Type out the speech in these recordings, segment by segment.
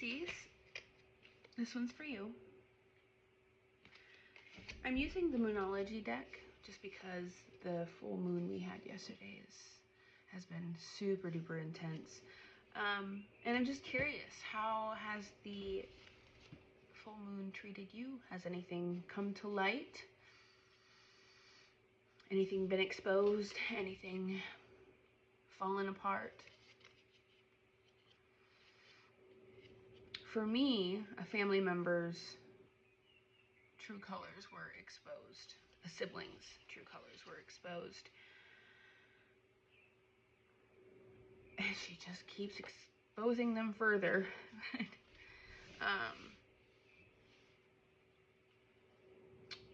Pisces, this one's for you. I'm using the Moonology deck just because the full moon we had yesterday has been super duper intense. And I'm just curious, how has the full moon treated you? Has anything come to light? Anything been exposed? Anything fallen apart? For me, a family member's true colors were exposed. A sibling's true colors were exposed. And she just keeps exposing them further.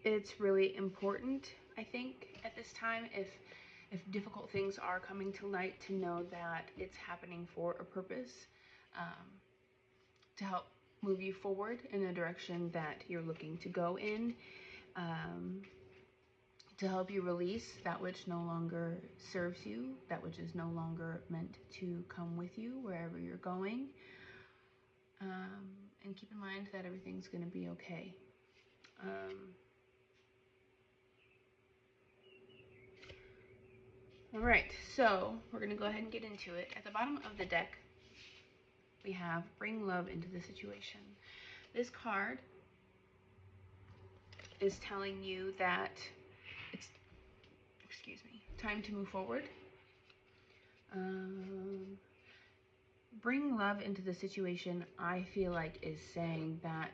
It's really important, I think, at this time, if difficult things are coming to light, to know that it's happening for a purpose, to help move you forward in a direction that you're looking to go in, to help you release that which no longer serves you, that which is no longer meant to come with you wherever you're going. And keep in mind that everything's going to be okay. All right, so we're going to go ahead and get into it. At the bottom of the deck, we have Bring Love into the Situation. This card is telling you that it's, time to move forward. Bring love into the situation, I feel like, is saying that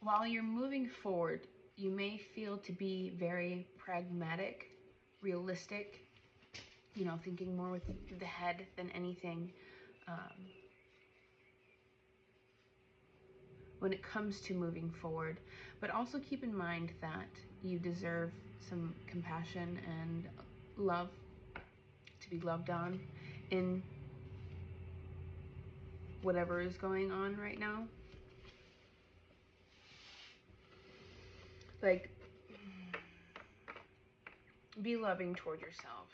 while you're moving forward, you may feel to be very pragmatic, realistic, you know, thinking more with the head than anything. When it comes to moving forward, but also keep in mind that you deserve some compassion and love, to be loved on in whatever is going on right now. Like, be loving toward yourself.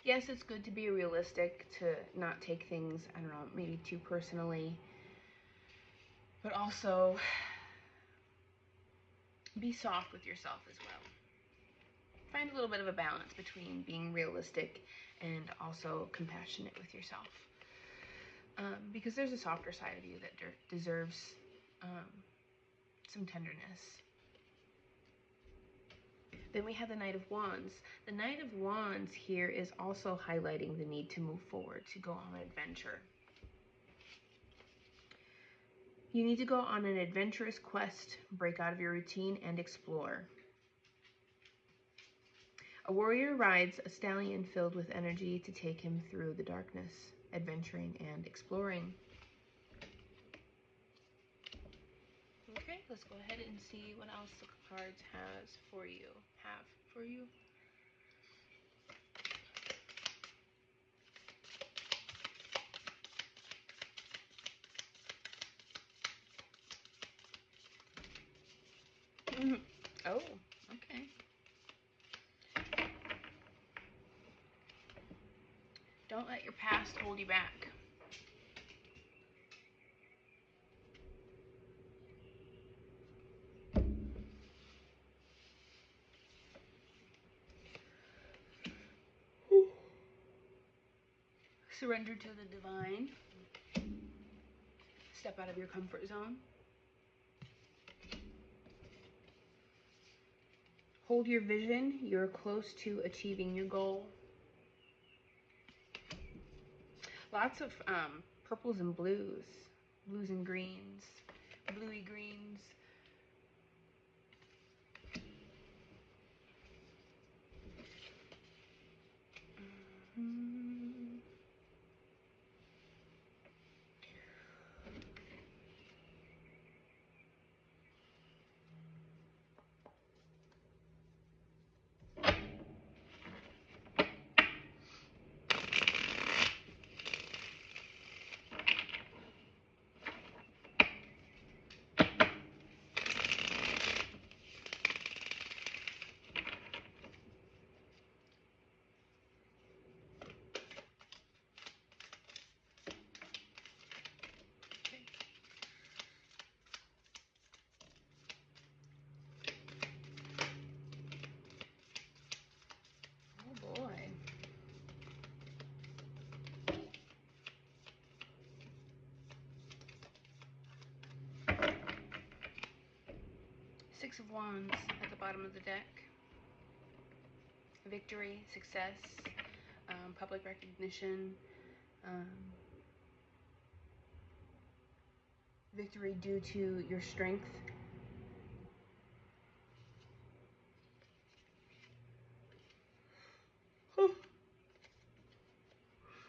Yes, it's good to be realistic, to not take things, I don't know, maybe too personally, but also be soft with yourself as well. Find a little bit of a balance between being realistic and also compassionate with yourself. Because there's a softer side of you that deserves some tenderness. Then we have the Knight of Wands. The Knight of Wands here is also highlighting the need to move forward, to go on an adventure. You need to go on an adventurous quest, break out of your routine, and explore. A warrior rides a stallion filled with energy to take him through the darkness, adventuring and exploring. Okay, let's go ahead and see what else the cards have for you. Oh, okay. Don't let your past hold you back. Surrender to the divine. Step out of your comfort zone. Hold your vision. You're close to achieving your goal. Lots of purples and blues. Blues and greens. Bluey greens. Six of Wands at the bottom of the deck. Victory, success, public recognition, victory due to your strength.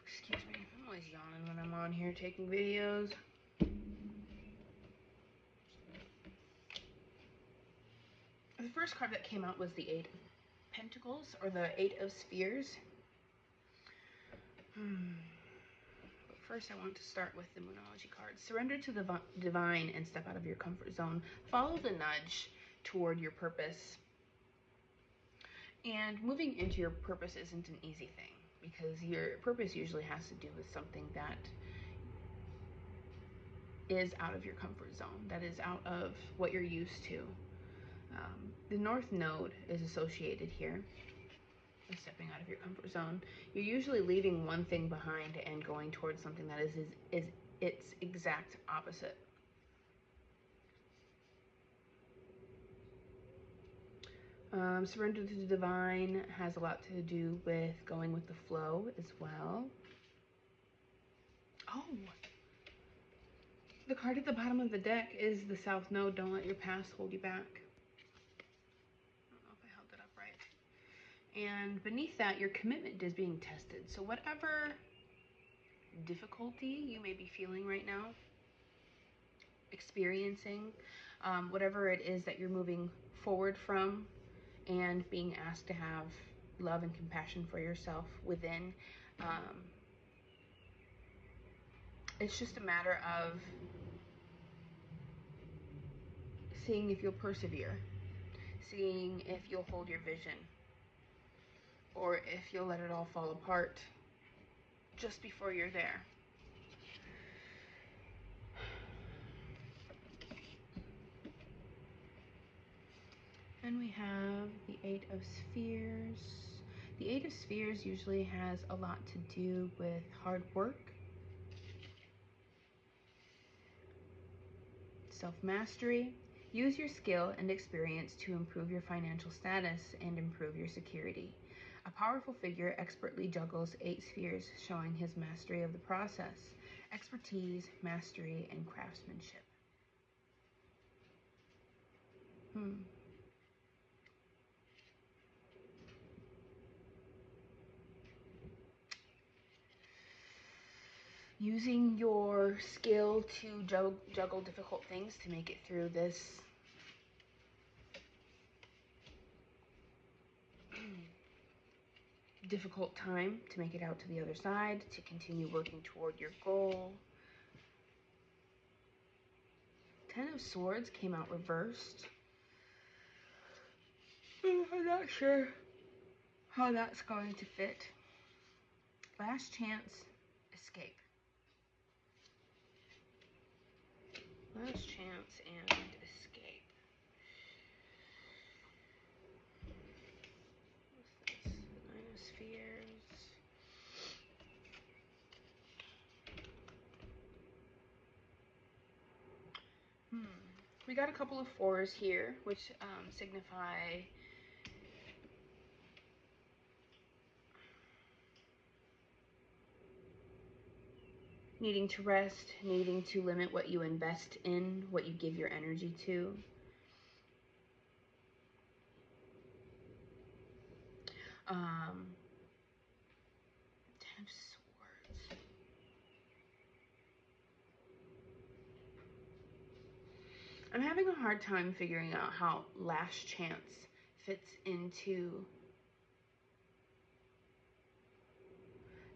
Excuse me, I'm always yawning when I'm on here taking videos. The first card that came out was the Eight of Pentacles, or the Eight of Spheres. But first I want to start with the Moonology cards. Surrender to the divine and step out of your comfort zone. Follow the nudge toward your purpose. And moving into your purpose isn't an easy thing, because your purpose usually has to do with something that is out of your comfort zone, that is out of what you're used to. The North Node is associated here with stepping out of your comfort zone. You're usually leaving one thing behind and going towards something that is its exact opposite. Surrender to the divine has a lot to do with going with the flow as well. Oh, the card at the bottom of the deck is the South Node. Don't let your past hold you back. And beneath that, your commitment is being tested. So whatever difficulty you may be feeling right now, experiencing, whatever it is that you're moving forward from and being asked to have love and compassion for yourself within, it's just a matter of seeing if you'll persevere, seeing if you'll hold your vision, or if you'll let it all fall apart just before you're there. And we have the Eight of Spheres. The Eight of Spheres usually has a lot to do with hard work, self-mastery. Use your skill and experience to improve your financial status and improve your security. A powerful figure expertly juggles 8 spheres, showing his mastery of the process, expertise, mastery, and craftsmanship. Using your skill to juggle difficult things to make it through this difficult time, to make it out to the other side, to continue working toward your goal. Ten of Swords came out reversed. I'm not sure how that's going to fit. Last chance, escape. Last chance and escape. What's this? Nine of Spheres. We got a couple of 4s here, which signify needing to rest, needing to limit what you invest in, what you give your energy to. Ten of Swords. I'm having a hard time figuring out how last chance fits into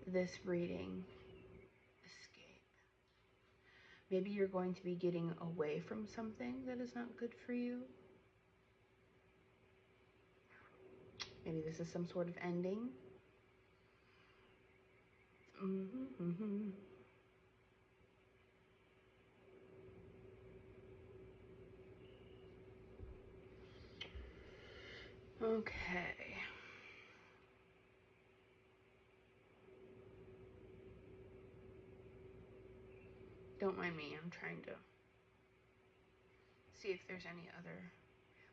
this reading. Escape. Maybe you're going to be getting away from something that is not good for you. Maybe this is some sort of ending. Okay. Don't mind me, I'm trying to see if there's any other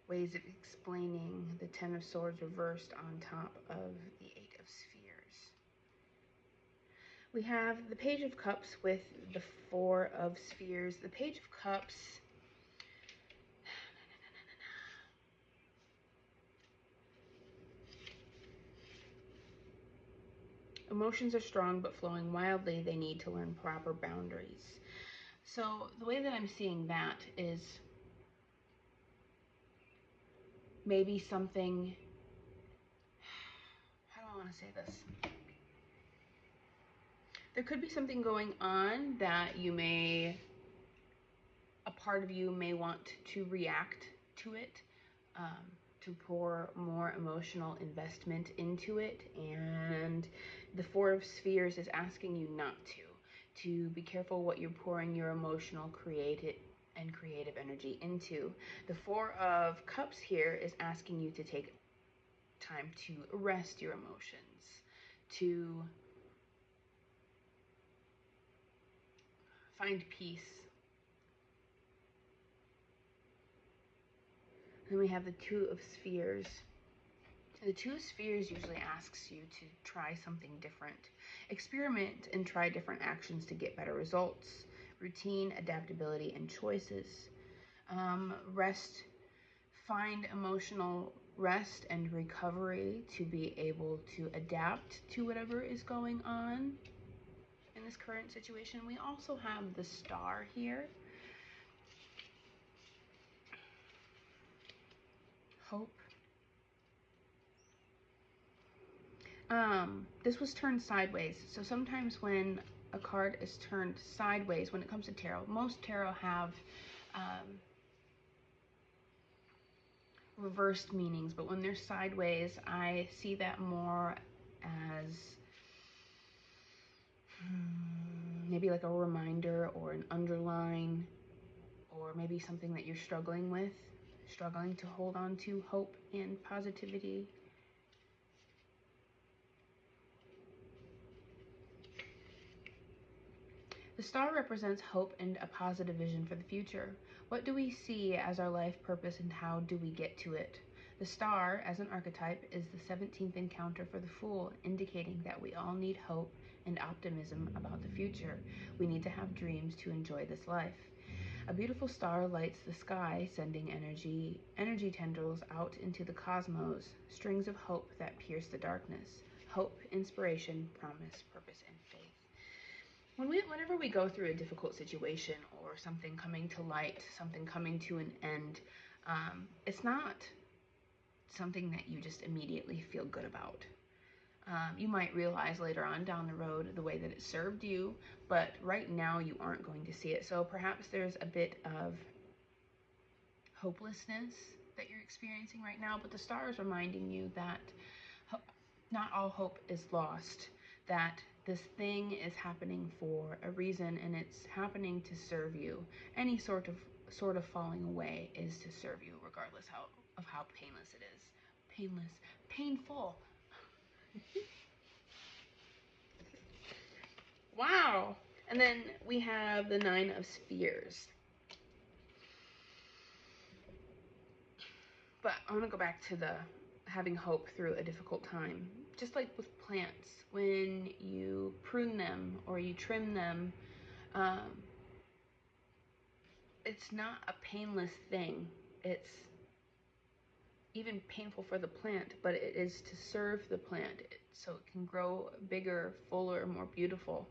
ways of explaining the Ten of Swords reversed on top of the Eight of Spheres. We have the Page of Cups with the Four of Spheres. The Page of Cups, emotions are strong but flowing wildly. They need to learn proper boundaries. So the way that I'm seeing that is maybe something, how do I want to say this? There could be something going on that you may, a part of you may want to react to it, to pour more emotional investment into it. And the Four of Spheres is asking you not to be careful what you're pouring your emotional, creative energy into. The Four of Cups here is asking you to take time to rest your emotions, to find peace. Then we have the Two of Spheres. The Two of Spheres usually asks you to try something different. Experiment and try different actions to get better results. Routine, adaptability, and choices. Rest, find emotional rest and recovery to be able to adapt to whatever is going on in this current situation. We also have the Star here. Hope. This was turned sideways. So sometimes when a card is turned sideways, when it comes to tarot, most tarot have reversed meanings, but when they're sideways, I see that more as maybe like a reminder or an underline, or maybe something that you're struggling with, struggling to hold on to hope and positivity. The Star represents hope and a positive vision for the future. What do we see as our life purpose and how do we get to it? The Star, as an archetype, is the 17th encounter for the Fool, indicating that we all need hope and optimism about the future. We need to have dreams to enjoy this life. A beautiful star lights the sky, sending energy tendrils out into the cosmos, strings of hope that pierce the darkness. Hope, inspiration, promise, purpose, and faith. Whenever we go through a difficult situation or something coming to light, something coming to an end, it's not something that you just immediately feel good about. You might realize later on down the road the way that it served you, but right now you aren't going to see it. So perhaps there's a bit of hopelessness that you're experiencing right now, but the Star is reminding you that not all hope is lost, that this thing is happening for a reason and it's happening to serve you. Any sort of falling away is to serve you, regardless of how painless it is. Painful. Wow. And then we have the Nine of Spheres. But I want to go back to the having hope through a difficult time. Just like with plants, when you prune them or you trim them, it's not a painless thing. It's even painful for the plant, but it is to serve the plant so it can grow bigger, fuller, more beautiful.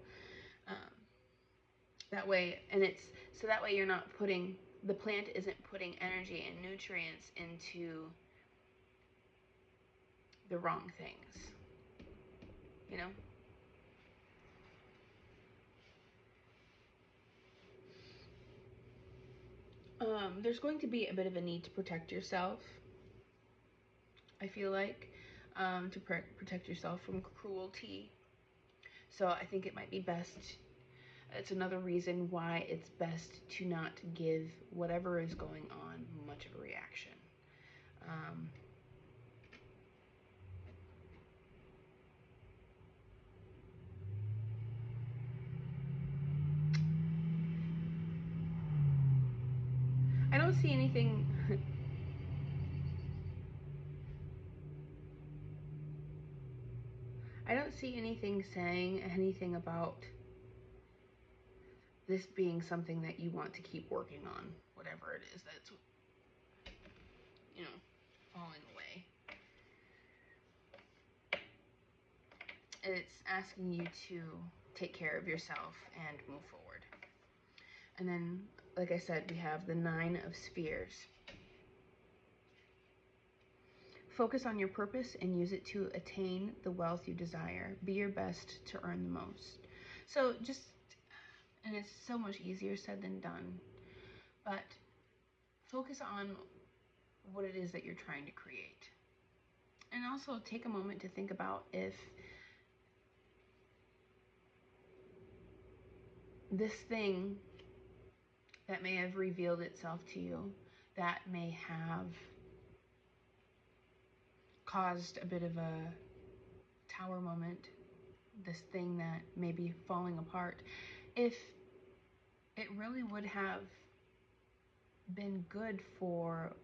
That way, that way you're not putting, the plant isn't putting energy and nutrients into the wrong things, you know? There's going to be a bit of a need to protect yourself, I feel like, to protect yourself from cruelty. So I think it might be best, it's another reason why it's best to not give whatever is going on much of a reaction. I don't see anything see anything saying anything about this being something that you want to keep working on, whatever it is that's, you know, falling away. It's asking you to take care of yourself and move forward. And then, like I said, we have the 9 of Spheres. Focus on your purpose and use it to attain the wealth you desire. Be your best to earn the most. So just, and it's so much easier said than done, but focus on what it is that you're trying to create. And also take a moment to think about if this thing that may have revealed itself to you, that may have caused a bit of a tower moment, this thing that may be falling apart, if it really would have been good for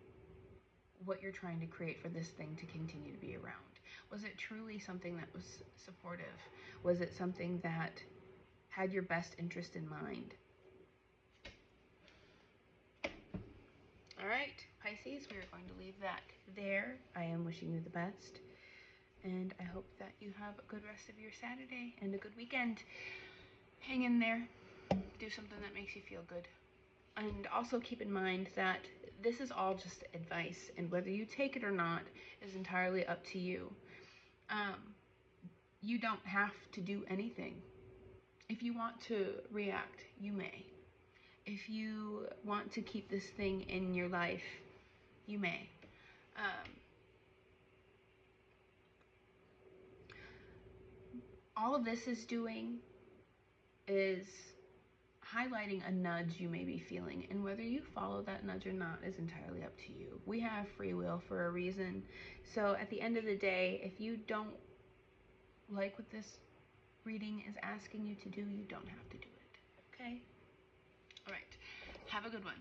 what you're trying to create for this thing to continue to be around. Was it truly something that was supportive? Was it something that had your best interest in mind? All right, Pisces, we are going to leave that there. I am wishing you the best, and I hope that you have a good rest of your Saturday and a good weekend. Hang in there. Do something that makes you feel good. And also keep in mind that this is all just advice, and whether you take it or not is entirely up to you. You don't have to do anything. If you want to react, you may. If you want to keep this thing in your life, you may. All of this is doing is highlighting a nudge you may be feeling, and whether you follow that nudge or not is entirely up to you. We have free will for a reason. So at the end of the day, if you don't like what this reading is asking you to do, you don't have to do it. Okay? All right. Have a good one.